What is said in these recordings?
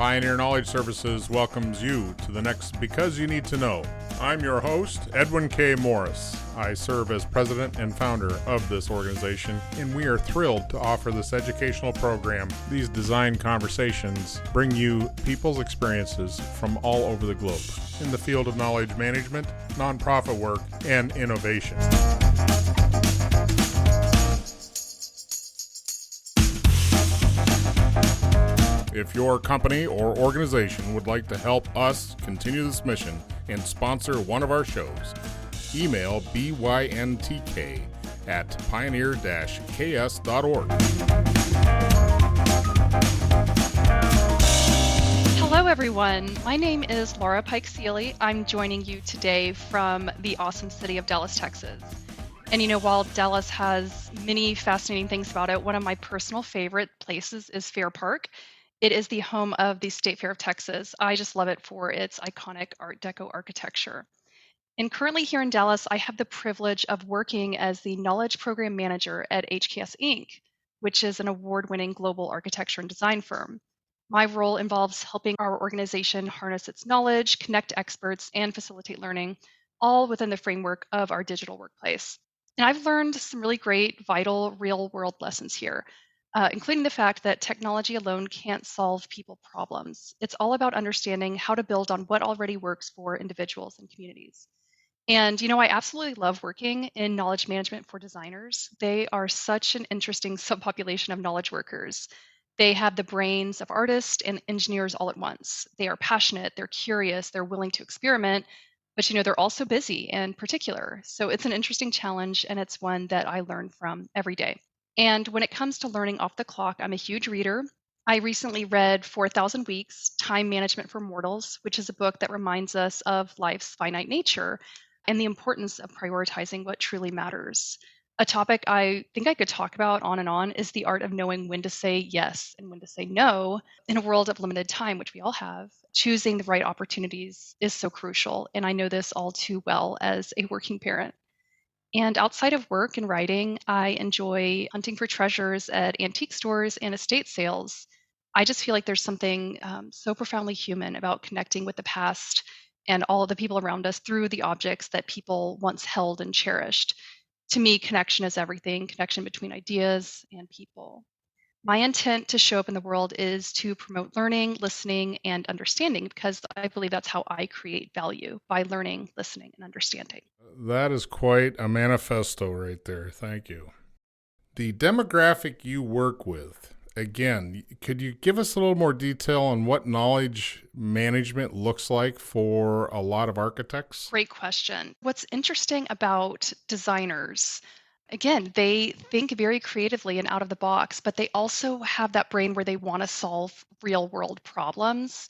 Pioneer Knowledge Services welcomes you to the next Because You Need to Know. I'm your host, Edwin K. Morris. I serve as president and founder of this organization, and we are thrilled to offer this educational program. These design conversations bring you people's experiences from all over the globe in the field of knowledge management, nonprofit work, and innovation. If your company or organization would like to help us continue this mission and sponsor one of our shows, email byntk@pioneer-ks.org. Hello, everyone. My name is Laura Pike Seeley. I'm joining you today from the awesome city of Dallas, Texas. And while Dallas has many fascinating things about it, one of my personal favorite places is Fair Park. It is the home of the State Fair of Texas. I just love it for its iconic Art Deco architecture. And currently here in Dallas, I have the privilege of working as the Knowledge Program Manager at HKS Inc., which is an award-winning global architecture and design firm. My role involves helping our organization harness its knowledge, connect experts, and facilitate learning, all within the framework of our digital workplace. And I've learned some really great, vital, real-world lessons here. Including the fact that technology alone can't solve people problems. It's all about understanding how to build on what already works for individuals and communities. And, I absolutely love working in knowledge management for designers. They are such an interesting subpopulation of knowledge workers. They have the brains of artists and engineers all at once. They are passionate, they're curious, they're willing to experiment, but, they're also busy and particular. So it's an interesting challenge, and it's one that I learn from every day. And when it comes to learning off the clock, I'm a huge reader. I recently read 4,000 Weeks, Time Management for Mortals, which is a book that reminds us of life's finite nature and the importance of prioritizing what truly matters. A topic I think I could talk about on and on is the art of knowing when to say yes and when to say no in a world of limited time, which we all have. Choosing the right opportunities is so crucial, and I know this all too well as a working parent. And outside of work and writing, I enjoy hunting for treasures at antique stores and estate sales. I just feel like there's something so profoundly human about connecting with the past and all of the people around us through the objects that people once held and cherished. To me, connection is everything, connection between ideas and people. My intent to show up in the world is to promote learning, listening, and understanding, because I believe that's how I create value, by learning, listening, and understanding. That is quite a manifesto right there. Thank you. The demographic you work with, again, could you give us a little more detail on what knowledge management looks like for a lot of architects? Great question. What's interesting about designers, again, they think very creatively and out of the box, but they also have that brain where they want to solve real world problems.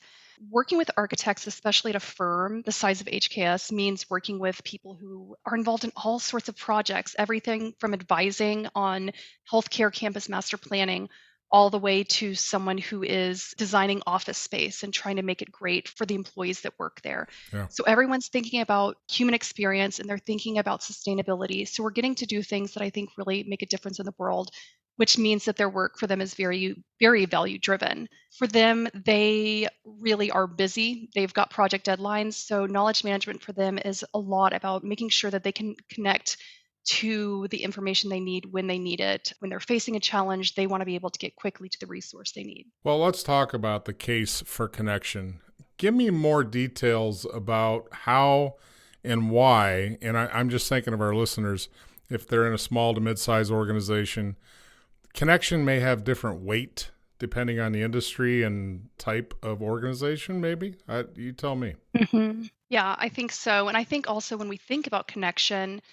Working with architects, especially at a firm the size of HKS, means working with people who are involved in all sorts of projects, everything from advising on healthcare campus master planning all the way to someone who is designing office space and trying to make it great for the employees that work there. Yeah. So everyone's thinking about human experience and they're thinking about sustainability. So we're getting to do things that I think really make a difference in the world, which means that their work for them is very, very value driven. For them, they really are busy. They've got project deadlines. So knowledge management for them is a lot about making sure that they can connect to the information they need when they need it. When they're facing a challenge, they want to be able to get quickly to the resource they need. Well, let's talk about the case for connection. Give me more details about how and why, and I'm just thinking of our listeners, if they're in a small to mid-sized organization, connection may have different weight depending on the industry and type of organization, maybe? You tell me. Mm-hmm. Yeah, I think so. And I think also when we think about connection,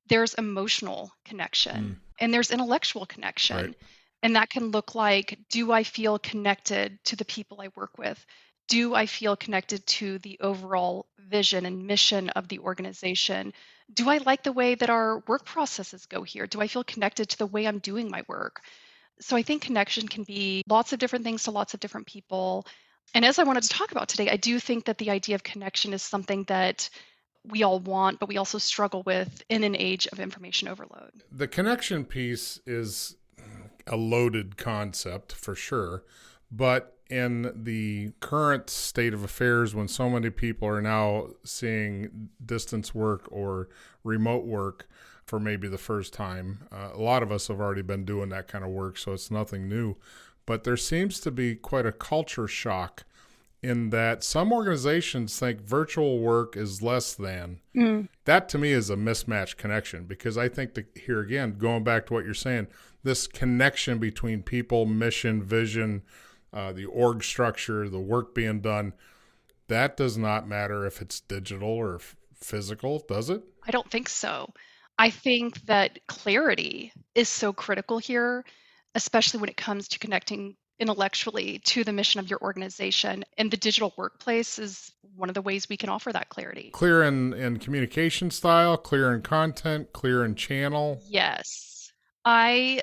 there's emotional connection and there's intellectual connection. Right. And that can look like, do I feel connected to the people I work with? Do I feel connected to the overall vision and mission of the organization? Do I like the way that our work processes go here? Do I feel connected to the way I'm doing my work? So I think connection can be lots of different things to lots of different people. And as I wanted to talk about today, I do think that the idea of connection is something that we all want, but we also struggle with in an age of information overload. The connection piece is a loaded concept for sure, but in the current state of affairs when so many people are now seeing distance work or remote work for maybe the first time. A lot of us have already been doing that kind of work, so it's nothing new. But there seems to be quite a culture shock in that some organizations think virtual work is less than. That to me is a mismatched connection, because I think that here again, going back to what you're saying, this connection between people, mission, vision, the org structure, the work being done, that does not matter if it's digital or physical, does it? I don't think so. I think that clarity is so critical here, especially when it comes to connecting intellectually to the mission of your organization. And the digital workplace is one of the ways we can offer that clarity. Clear in communication style, clear in content, clear in channel. Yes. I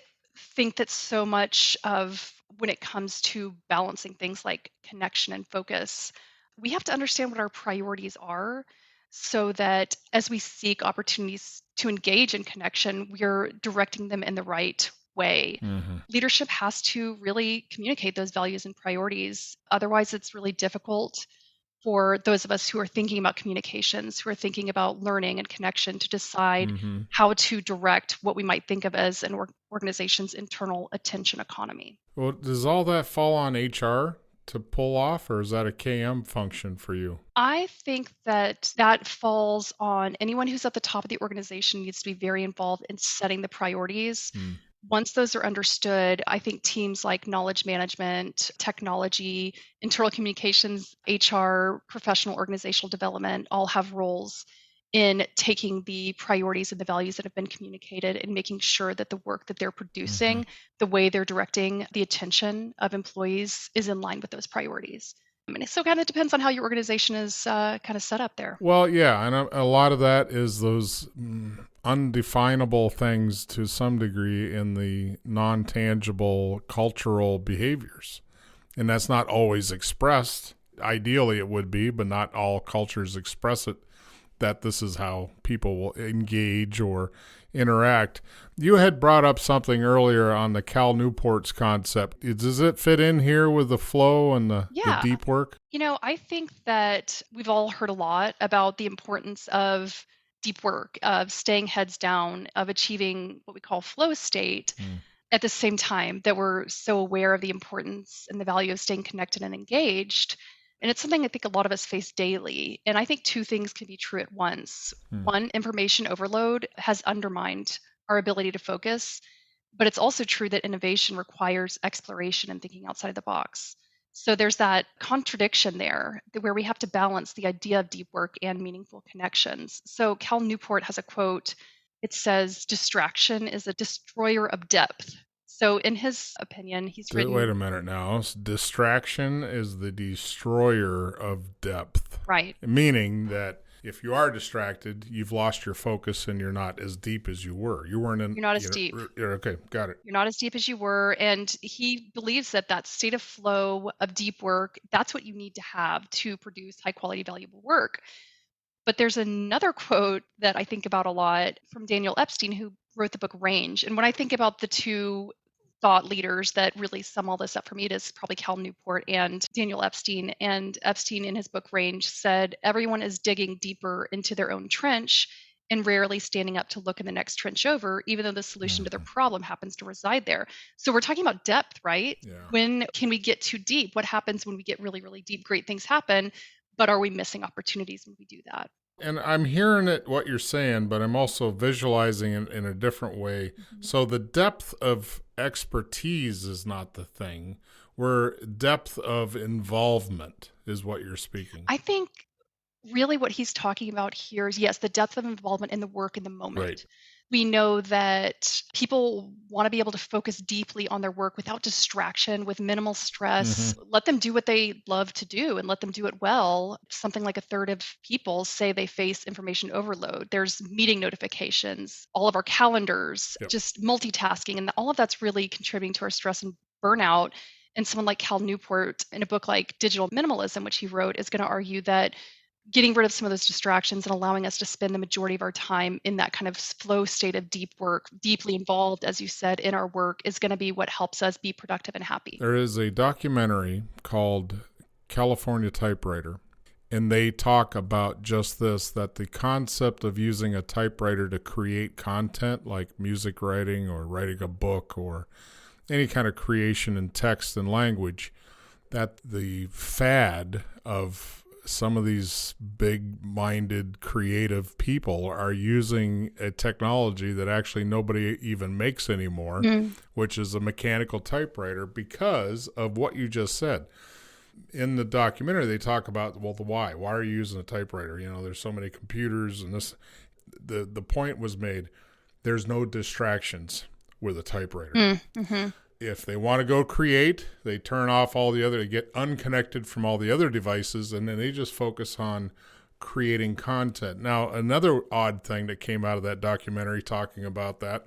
think that so much of when it comes to balancing things like connection and focus, we have to understand what our priorities are so that as we seek opportunities to engage in connection, we're directing them in the right way. Leadership has to really communicate those values and priorities. Otherwise, it's really difficult for those of us who are thinking about communications, who are thinking about learning and connection, to decide how to direct what we might think of as an organization's internal attention economy. Well, does all that fall on HR to pull off, or is that a KM function for you? I think that that falls on anyone who's at the top of the organization. Needs to be very involved in setting the priorities. Once those are understood, I think teams like knowledge management, technology, internal communications, HR, professional organizational development all have roles in taking the priorities and the values that have been communicated and making sure that the work that they're producing, the way they're directing the attention of employees, is in line with those priorities. I mean, it so kind of depends on how your organization is kind of set up there. Well, yeah, and a lot of that is those undefinable things to some degree in the non-tangible cultural behaviors. And that's not always expressed. Ideally it would be, but not all cultures express it, that this is how people will engage or interact. You had brought up something earlier on the Cal Newport's concept. Does it fit in here with the flow and the deep work? You know, I think that we've all heard a lot about the importance of deep work, of staying heads down, of achieving what we call flow state. At the same time that we're so aware of the importance and the value of staying connected and engaged. And it's something I think a lot of us face daily. And I think two things can be true at once. One, information overload has undermined our ability to focus, but it's also true that innovation requires exploration and thinking outside of the box. So there's that contradiction there where we have to balance the idea of deep work and meaningful connections. So Cal Newport has a quote. It says, "Distraction is a destroyer of depth." So in his opinion, he's written... Wait a minute now. Distraction is the destroyer of depth. Right. Meaning that if you are distracted, you've lost your focus and you're not as deep as you were. You're not as deep. Okay, got it. You're not as deep as you were. And he believes that that state of flow of deep work, that's what you need to have to produce high quality, valuable work. But there's another quote that I think about a lot from Daniel Epstein, who wrote the book Range. And when I think about the two thought leaders that really sum all this up for me, it is probably Cal Newport and Daniel Epstein. And Epstein in his book Range said, everyone is digging deeper into their own trench and rarely standing up to look in the next trench over, even though the solution to their problem happens to reside there. So we're talking about depth, right? Yeah. When can we get too deep? What happens when we get really, really deep? Great things happen, but are we missing opportunities when we do that? And I'm hearing what you're saying, but I'm also visualizing it in a different way. So the depth of expertise is not the thing, where depth of involvement is what you're speaking. I think really what he's talking about here is, yes, the depth of involvement in the work in the moment. Right. We know that people want to be able to focus deeply on their work without distraction, with minimal stress. Let them do what they love to do and let them do it well. Something like a third of people say they face information overload. There's meeting notifications, all of our calendars, just multitasking, and all of that's really contributing to our stress and burnout. And someone like Cal Newport, in a book like Digital Minimalism, which he wrote, is going to argue that getting rid of some of those distractions and allowing us to spend the majority of our time in that kind of flow state of deep work, deeply involved, as you said, in our work is going to be what helps us be productive and happy. There is a documentary called California Typewriter, and they talk about just this, that the concept of using a typewriter to create content like music writing or writing a book or any kind of creation in text and language, that the fad of some of these big-minded creative people are using a technology that actually nobody even makes anymore, which is a mechanical typewriter, because of what you just said. In the documentary, they talk about, well, the why. Why are you using a typewriter? You know, there's so many computers and this. The point was made, there's no distractions with a typewriter. If they want to go create, they turn off all the other, they get unconnected from all the other devices, and then they just focus on creating content. Now, another odd thing that came out of that documentary talking about that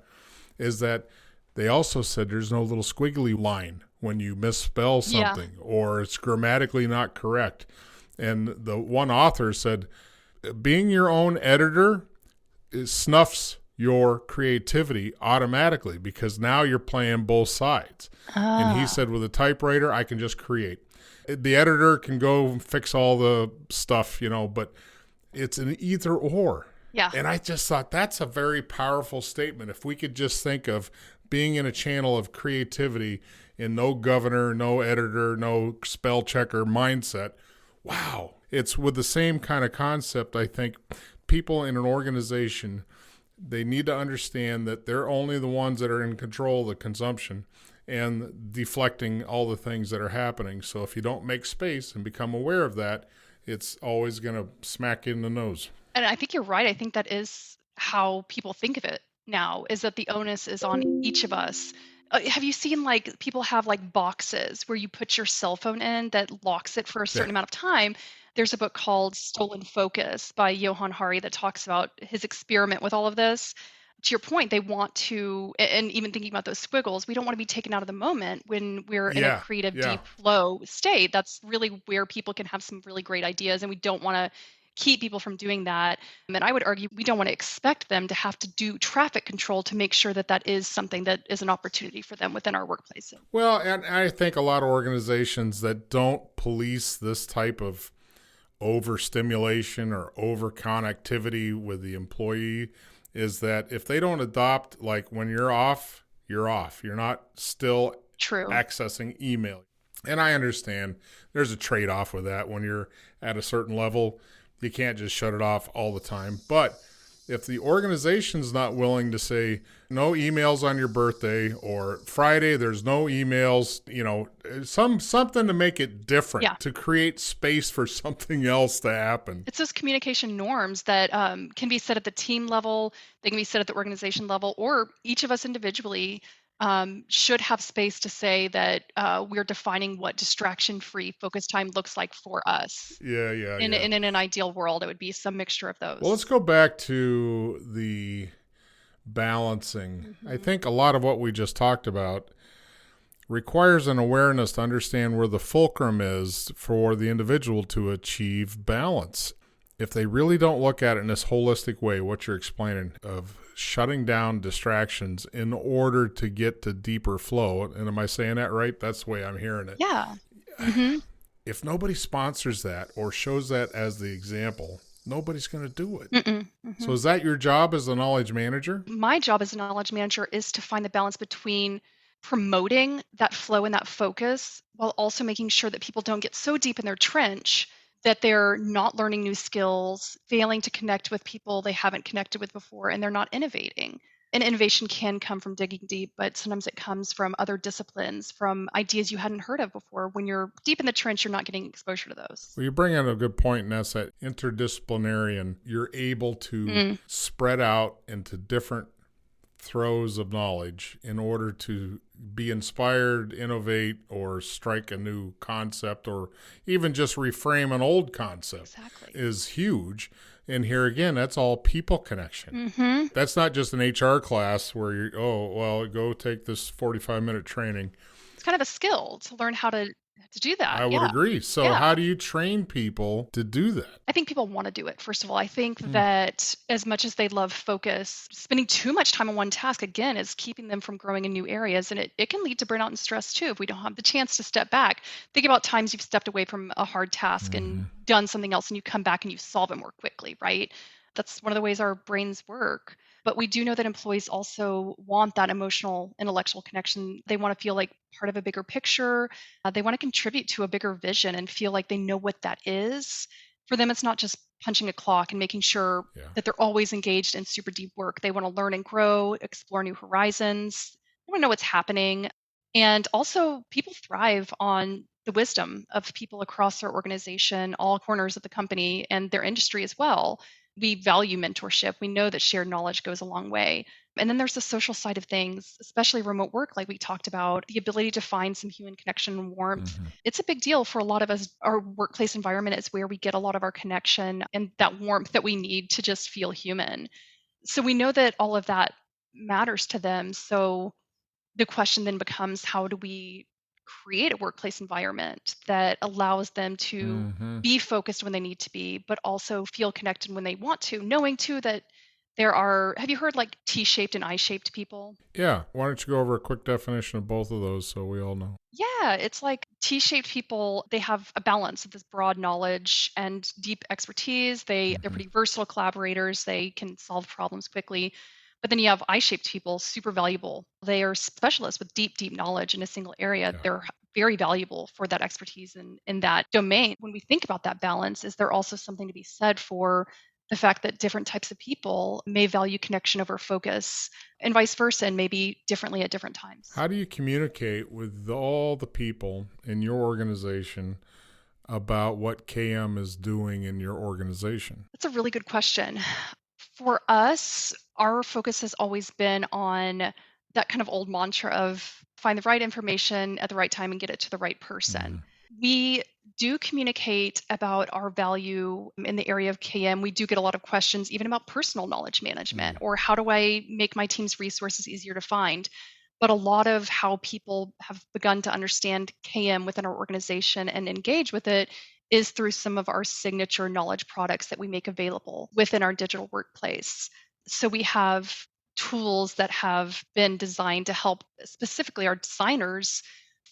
is that they also said there's no little squiggly line when you misspell something or it's grammatically not correct. And the one author said, being your own editor snuffs your creativity automatically because now you're playing both sides. And he said, with a typewriter, I can just create. The editor can go fix all the stuff, you know, but it's an either or. Yeah. And I just thought that's a very powerful statement. If we could just think of being in a channel of creativity in no governor, no editor, no spell checker mindset, wow. It's with the same kind of concept. I think people in an organization, they need to understand that they're only the ones that are in control of the consumption and deflecting all the things that are happening. So if you don't make space and become aware of that, it's always going to smack you in the nose. And I think you're right. I think that is how people think of it now, is that the onus is on each of us. Have you seen, like, people have like boxes where you put your cell phone in that locks it for a certain amount of time? There's a book called Stolen Focus by Johann Hari that talks about his experiment with all of this. To your point, they want to, and even thinking about those squiggles, we don't want to be taken out of the moment when we're in a creative, deep flow state. That's really where people can have some really great ideas, and we don't want to keep people from doing that. And I would argue we don't want to expect them to have to do traffic control to make sure that that is something that is an opportunity for them within our workplace. Well, and I think a lot of organizations that don't police this type of overstimulation or over connectivity with the employee is that if they don't adopt, like, when you're off, you're off. You're not still accessing email. And I understand there's a trade-off with that. When you're at a certain level, you can't just shut it off all the time. But if the organization's not willing to say no emails on your birthday, or Friday there's no emails, you know, something to make it different, to create space for something else to happen. It's those communication norms that can be set at the team level, they can be set at the organization level, or each of us individually should have space to say that we're defining what distraction-free focus time looks like for us. In an ideal world, it would be some mixture of those. Well, let's go back to the balancing. I think a lot of what we just talked about requires an awareness to understand where the fulcrum is for the individual to achieve balance. If they really don't look at it in this holistic way, what you're explaining, of shutting down distractions in order to get to deeper flow, and am I saying that right? That's the way I'm hearing it. Yeah. If nobody sponsors that or shows that as the example, nobody's going to do it. So is that your job as a knowledge manager? My job as a knowledge manager is to find the balance between promoting that flow and that focus while also making sure that people don't get so deep in their trench that they're not learning new skills, failing to connect with people they haven't connected with before, and they're not innovating. And innovation can come from digging deep, but sometimes it comes from other disciplines, from ideas you hadn't heard of before. When you're deep in the trench, you're not getting exposure to those. Well, you bring in a good point, and that's that interdisciplinary, and you're able to spread out into different throws of knowledge in order to be inspired, innovate, or strike a new concept, or even just reframe an old concept is huge. And here again, that's all people connection. That's not just an HR class where you, go take this 45-minute training. It's kind of a skill to learn how to to do that. I would Yeah. agree. So Yeah. how do you train people to do that? I think people want to do it, first of all. I think Mm. that as much as they love focus, spending too much time on one task, again, is keeping them from growing in new areas. And it can lead to burnout and stress too if we don't have the chance to step back. Think about times you've stepped away from a hard task and Mhm. done something else and you come back and you solve it more quickly, right? That's one of the ways our brains work. But we do know that employees also want that emotional, intellectual connection. They want to feel like part of a bigger picture. They want to contribute to a bigger vision and feel like they know what that is. For them, it's not just punching a clock and making sure Yeah. that they're always engaged in super deep work. They want to learn and grow, explore new horizons. They want to know what's happening. And also, people thrive on the wisdom of people across their organization, all corners of the company and their industry as well. We value mentorship. We know that shared knowledge goes a long way. And then there's the social side of things, especially remote work, like we talked about, the ability to find some human connection and warmth. Mhm. It's a big deal for a lot of us. Our workplace environment is where we get a lot of our connection and that warmth that we need to just feel human. So we know that all of that matters to them. So the question then becomes, how do we create a workplace environment that allows them to Mhm. be focused when they need to be, but also feel connected when they want to, knowing too that there are, have you heard like T-shaped and I-shaped people? Yeah. Why don't you go over a quick definition of both of those so we all know? Yeah, it's like T-shaped people, they have a balance of this broad knowledge and deep expertise. They're Mhm. pretty versatile collaborators. They can solve problems quickly. But then you have I-shaped people, super valuable. They are specialists with deep, deep knowledge in a single area. Yeah. They're very valuable for that expertise in that domain. When we think about that balance, is there also something to be said for the fact that different types of people may value connection over focus and vice versa, and maybe differently at different times? How do you communicate with all the people in your organization about what KM is doing in your organization? That's a really good question. For us, our focus has always been on that kind of old mantra of find the right information at the right time and get it to the right person. Mhm. We do communicate about our value in the area of KM. We do get a lot of questions, even about personal knowledge management Mm. or how do I make my team's resources easier to find. But a lot of how people have begun to understand KM within our organization and engage with it is through some of our signature knowledge products that we make available within our digital workplace. So we have tools that have been designed to help specifically our designers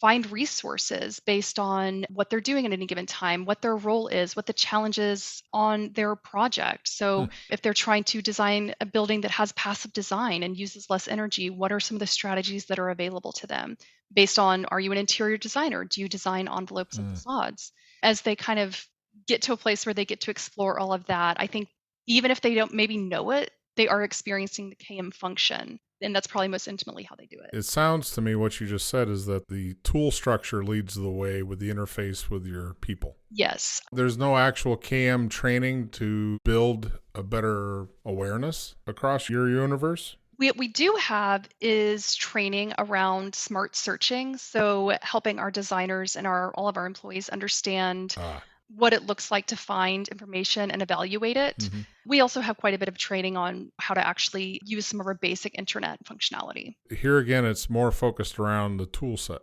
find resources based on what they're doing at any given time, what their role is, what the challenges on their project. Hmm. So if they're trying to design a building that has passive design and uses less energy, what are some of the strategies that are available to them based on, are you an interior designer? Do you design envelopes and Mm. facades? As they kind of get to a place where they get to explore all of that, I think even if they don't maybe know it, they are experiencing the KM function. And that's probably most intimately how they do it. It sounds to me what you just said is that the tool structure leads the way with the interface with your people. Yes. There's no actual KM training to build a better awareness across your universe? What we do have is training around smart searching. So helping our designers and all of our employees understand Ah. what it looks like to find information and evaluate it. Mm-hmm. We also have quite a bit of training on how to actually use some of our basic internet functionality. Here again, it's more focused around the tool set.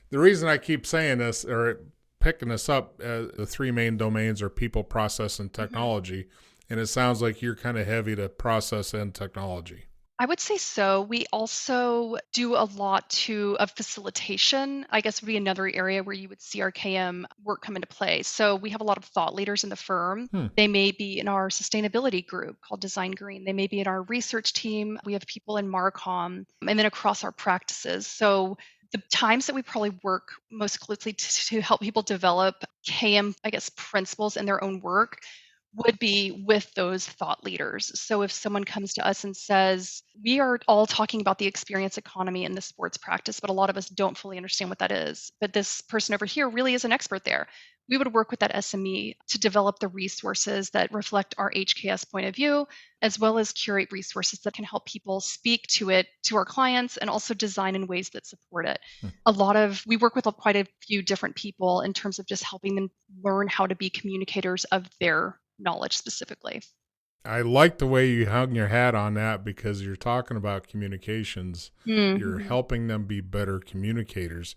The reason I keep saying this or picking this up, the three main domains are people, process, and technology. And it sounds like you're kind of heavy to process and technology. I would say so. We also do a lot of facilitation, I guess would be another area where you would see our KM work come into play. So we have a lot of thought leaders in the firm. Hmm. They may be in our sustainability group called Design Green. They may be in our research team. We have people in Marcom and then across our practices. So the times that we probably work most closely to help people develop KM, I guess, principles in their own work would be with those thought leaders. So if someone comes to us and says, we are all talking about the experience economy in the sports practice, but a lot of us don't fully understand what that is. But this person over here really is an expert there. We would work with that SME to develop the resources that reflect our HKS point of view, as well as curate resources that can help people speak to it, to our clients, and also design in ways that support it. We work with quite a few different people in terms of just helping them learn how to be communicators of their knowledge specifically. I like the way you hung your hat on that because you're talking about communications. You're Mm-hmm. helping them be better communicators.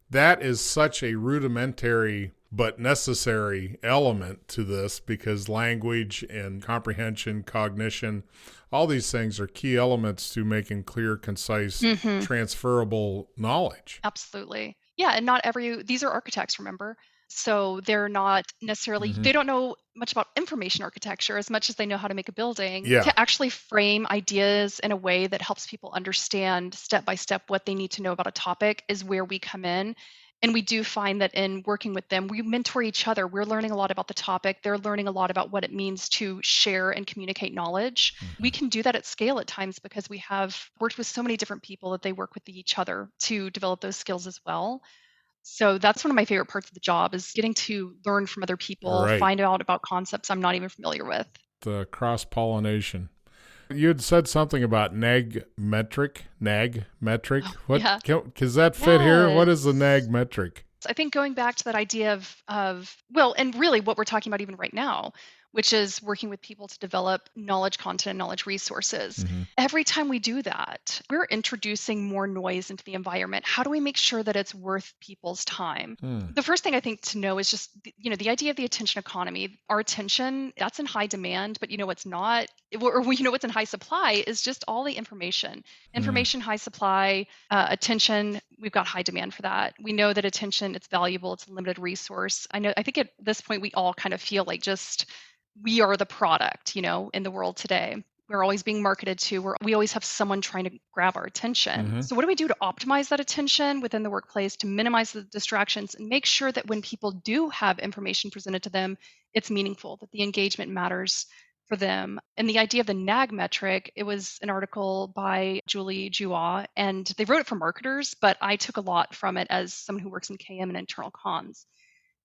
that is such a rudimentary but necessary element to this, because language and comprehension, cognition, all these things are key elements to making clear, concise, transferable knowledge. Absolutely. Yeah, and these are architects, remember? So they're not necessarily, they don't know much about information architecture as much as they know how to make a building. Yeah. To actually frame ideas in a way that helps people understand step by step what they need to know about a topic is where we come in. And we do find that in working with them, we mentor each other. We're learning a lot about the topic. They're learning a lot about what it means to share and communicate knowledge. We can do that at scale at times because we have worked with so many different people that they work with each other to develop those skills as well. So that's one of my favorite parts of the job, is getting to learn from other people, Right. find out about concepts I'm not even familiar with. The cross-pollination. You had said something about NAG metric. What? Yeah. Does that fit here? What is the Yes. NAG metric? I think going back to that idea well, and really what we're talking about even right now, which is working with people to develop knowledge content and knowledge resources. Every time we do that, we're introducing more noise into the environment. How do we make sure that it's worth people's time? The first thing I think to know is just, the idea of the attention economy. Our attention, that's in high demand, but what's not, or what's in high supply is just all the information. Information, high supply, attention, we've got high demand for that. We know that attention, it's valuable, it's a limited resource. I think at this point, we all kind of feel like just we are the product, in the world today. We're always being marketed to, we always have someone trying to grab our attention. So what do we do to optimize that attention within the workplace, to minimize the distractions and make sure that when people do have information presented to them, it's meaningful, that the engagement matters for them? And the idea of the NAG metric, it was an article by Julie Joua, and they wrote it for marketers, but I took a lot from it as someone who works in KM and internal comms.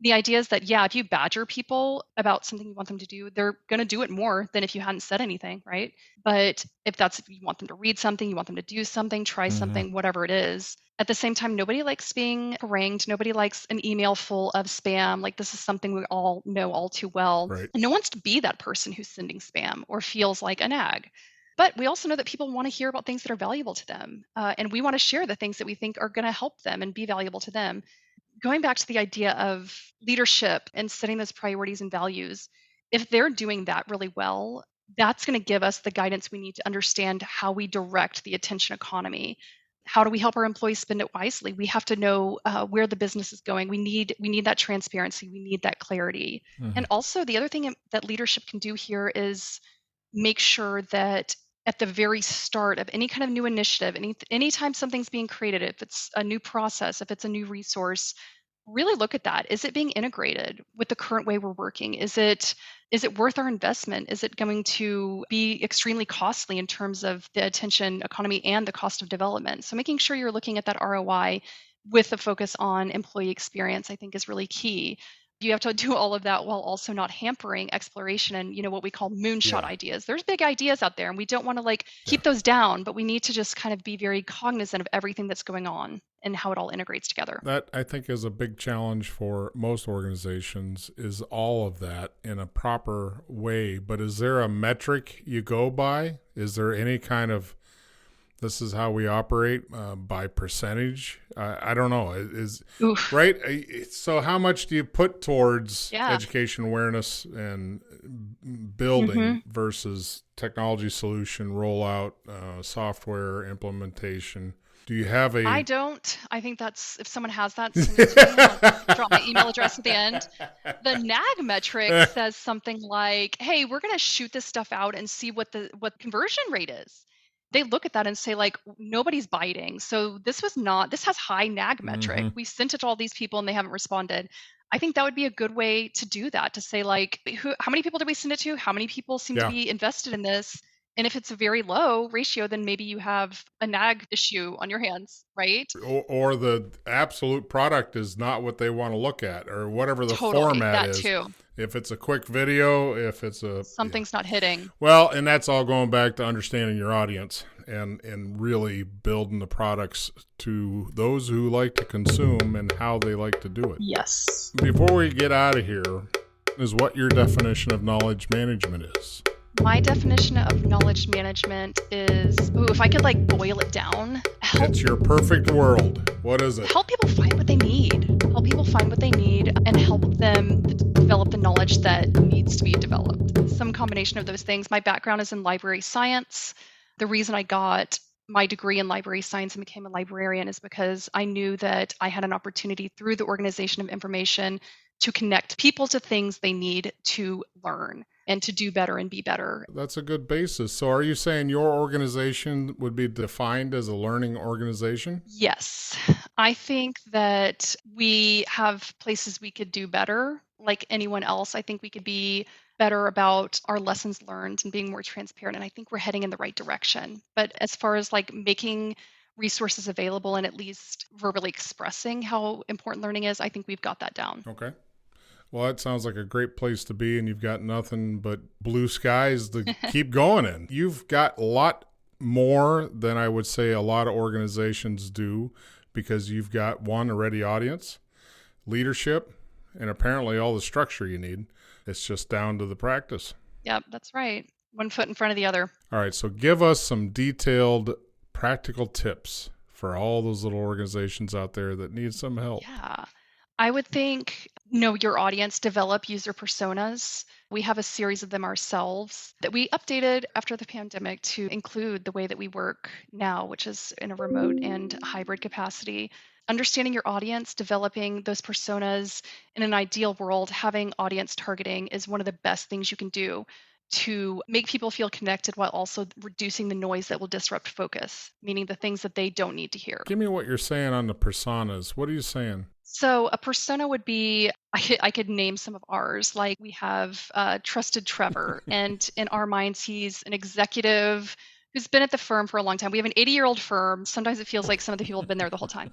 The idea is that, if you badger people about something you want them to do, they're going to do it more than if you hadn't said anything, right? But if you want them to read something, you want them to do something, try something, whatever it is. At the same time, nobody likes being harangued. Nobody likes an email full of spam. Like, this is something we all know all too well. Right. And no one wants to be that person who's sending spam or feels like a nag. But we also know that people want to hear about things that are valuable to them. And we want to share the things that we think are going to help them and be valuable to them. Going back to the idea of leadership and setting those priorities and values, if they're doing that really well, that's going to give us the guidance we need to understand how we direct the attention economy. How do we help our employees spend it wisely? We have to know where the business is going. We need that transparency. We need that clarity. And also, the other thing that leadership can do here is make sure that at the very start of any kind of new initiative, anytime something's being created, if it's a new process, if it's a new resource, really look at that. Is it being integrated with the current way we're working? Is it worth our investment? Is it going to be extremely costly in terms of the attention economy and the cost of development? So making sure you're looking at that ROI with a focus on employee experience, I think, is really key. You have to do all of that while also not hampering exploration and, what we call moonshot ideas. There's big ideas out there, and we don't want to keep those down, but we need to just kind of be very cognizant of everything that's going on and how it all integrates together. That, I think, is a big challenge for most organizations, is all of that in a proper way. But is there a metric you go by? Is there any kind of, this is how we operate by percentage? I don't know. Right? So how much do you put towards education awareness and building versus technology solution rollout, software implementation? Do you have a... I don't. I think that's, if someone has that, send it to me. I'll drop my email address at the end. The NAG metric says something like, hey, we're going to shoot this stuff out and see what conversion rate is. They look at that and say, nobody's biting. So this has high NAG metric. We sent it to all these people and they haven't responded. I think that would be a good way to do that, to say, how many people did we send it to? How many people seem to be invested in this? And if it's a very low ratio, then maybe you have a NAG issue on your hands, right? Or the absolute product is not what they want to look at, or whatever the format is. Too. If it's a quick video, if it's something's not hitting. Well, and that's all going back to understanding your audience and really building the products to those who like to consume and how they like to do it. Yes. Before we get out of here, is what your definition of knowledge management is. My definition of knowledge management is, if I could like boil it down, It's your perfect world. What is it? help people find what they need. Help people find what they need and help them develop the knowledge that needs to be developed. Some combination of those things. My background is in library science. The reason I got my degree in library science and became a librarian is because I knew that I had an opportunity through the organization of information to connect people to things they need to learn and to do better and be better. That's a good basis. So are you saying your organization would be defined as a learning organization? Yes. I think that we have places we could do better. Like anyone else, I think we could be better about our lessons learned and being more transparent. And I think we're heading in the right direction. But as far as like making resources available and at least verbally expressing how important learning is, I think we've got that down. Okay. Well, that sounds like a great place to be, and you've got nothing but blue skies to keep going in. You've got a lot more than I would say a lot of organizations do, because you've got, one, a ready audience, leadership, and apparently all the structure you need. It's just down to the practice. Yep, that's right. One foot in front of the other. All right, so give us some detailed, practical tips for all those little organizations out there that need some help. Yeah. I would think know your audience, develop user personas. We have a series of them ourselves that we updated after the pandemic to include the way that we work now, which is in a remote and hybrid capacity. Understanding your audience, developing those personas. In an ideal world, having audience targeting is one of the best things you can do to make people feel connected while also reducing the noise that will disrupt focus, meaning the things that they don't need to hear. Give me what you're saying on the personas. What are you saying? So a persona would be, I could name some of ours. Like we have Trusted Trevor, and in our minds, he's an executive who's been at the firm for a long time. We have an 80-year-old firm. Sometimes it feels like some of the people have been there the whole time.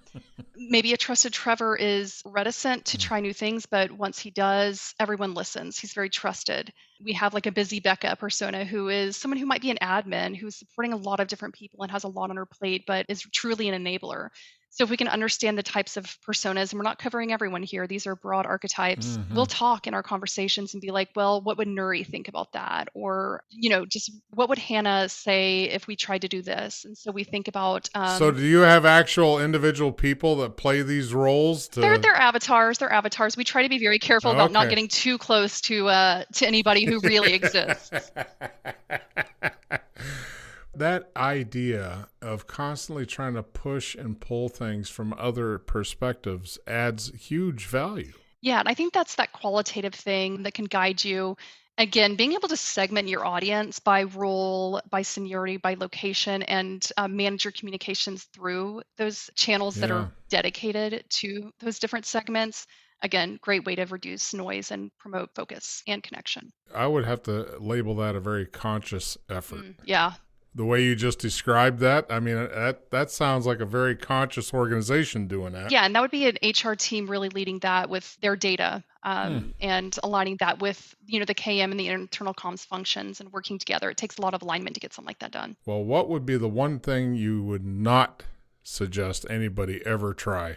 Maybe a Trusted Trevor is reticent to try new things, but once he does, everyone listens. He's very trusted. We have like a Busy Becca persona, who is someone who might be an admin, who's supporting a lot of different people and has a lot on her plate, but is truly an enabler. So if we can understand the types of personas, and we're not covering everyone here, these are broad archetypes, we'll talk in our conversations and be like, well, what would Nuri think about that? Or, just what would Hannah say if we tried to do this? And so we think about... so do you have actual individual people that play these roles? They're avatars. They're avatars. We try to be very careful about not getting too close to anybody who really exists. That idea of constantly trying to push and pull things from other perspectives adds huge value. Yeah, and I think that's that qualitative thing that can guide you. Again, being able to segment your audience by role, by seniority, by location, and manage your communications through those channels that are dedicated to those different segments. Again, great way to reduce noise and promote focus and connection. I would have to label that a very conscious effort. Yeah. The way you just described that, I mean, that sounds like a very conscious organization doing that. Yeah, and that would be an HR team really leading that with their data and aligning that with, the KM and the internal comms functions and working together. It takes a lot of alignment to get something like that done. Well, what would be the one thing you would not suggest anybody ever try?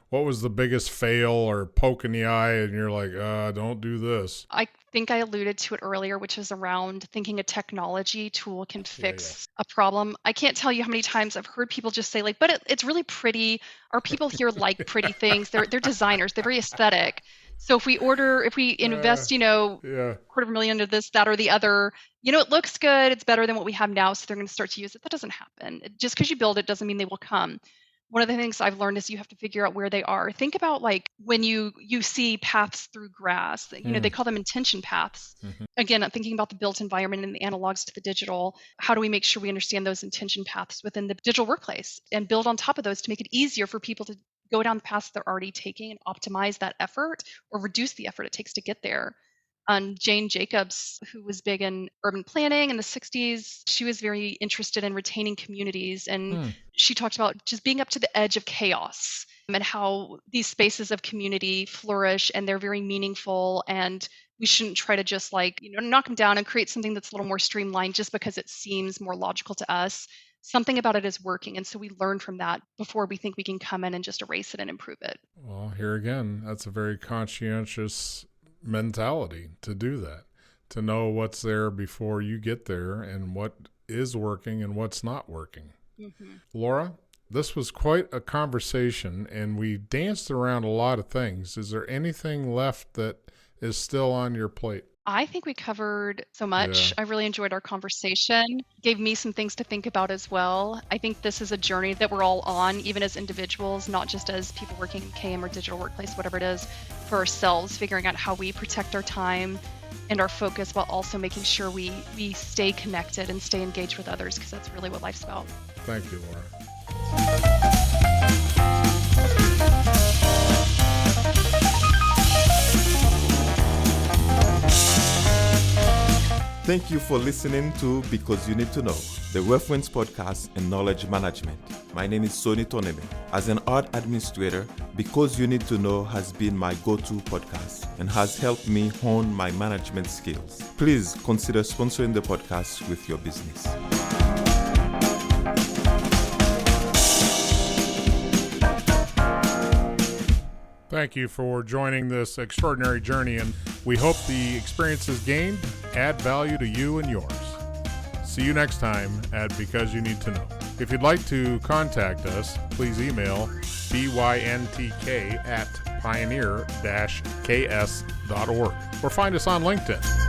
What was the biggest fail or poke in the eye and you're like, don't do this? I think I alluded to it earlier, which is around thinking a technology tool can fix a problem. I can't tell you how many times I've heard people just say like, but it's really pretty. Our people here like pretty things. They're designers. They're very aesthetic. So if we invest, $250,000 into this, that, or the other, it looks good. It's better than what we have now. So they're going to start to use it. That doesn't happen. Just because you build it doesn't mean they will come. One of the things I've learned is you have to figure out where they are. Think about like when you see paths through grass, they call them intention paths. Again, I'm thinking about the built environment and the analogs to the digital. How do we make sure we understand those intention paths within the digital workplace and build on top of those to make it easier for people to go down the paths they're already taking and optimize that effort or reduce the effort it takes to get there? Jane Jacobs, who was big in urban planning in the 60s, she was very interested in retaining communities. And she talked about just being up to the edge of chaos and how these spaces of community flourish and they're very meaningful. And we shouldn't try to just knock them down and create something that's a little more streamlined just because it seems more logical to us. Something about it is working. And so we learn from that before we think we can come in and just erase it and improve it. Well, here again, that's a very conscientious mentality to do that. to know what's there before you get there and what is working and what's not working. Mm-hmm. Laura, this was quite a conversation, and we danced around a lot of things. Is there anything left that is still on your plate? I think we covered so much. Yeah. I really enjoyed our conversation. Gave me some things to think about as well. I think this is a journey that we're all on, even as individuals, not just as people working in KM or digital workplace, whatever it is, for ourselves, figuring out how we protect our time and our focus while also making sure we stay connected and stay engaged with others, because that's really what life's about. Thank you, Laura. Thank you for listening to Because You Need to Know, the reference podcast in knowledge management. My name is Soni Toneme. As an art administrator, Because You Need to Know has been my go-to podcast and has helped me hone my management skills. Please consider sponsoring the podcast with your business. Thank you for joining this extraordinary journey, and we hope the experiences gained add value to you and yours. See you next time at Because You Need to Know. If you'd like to contact us, please email byntk@pioneer-ks.org or find us on LinkedIn.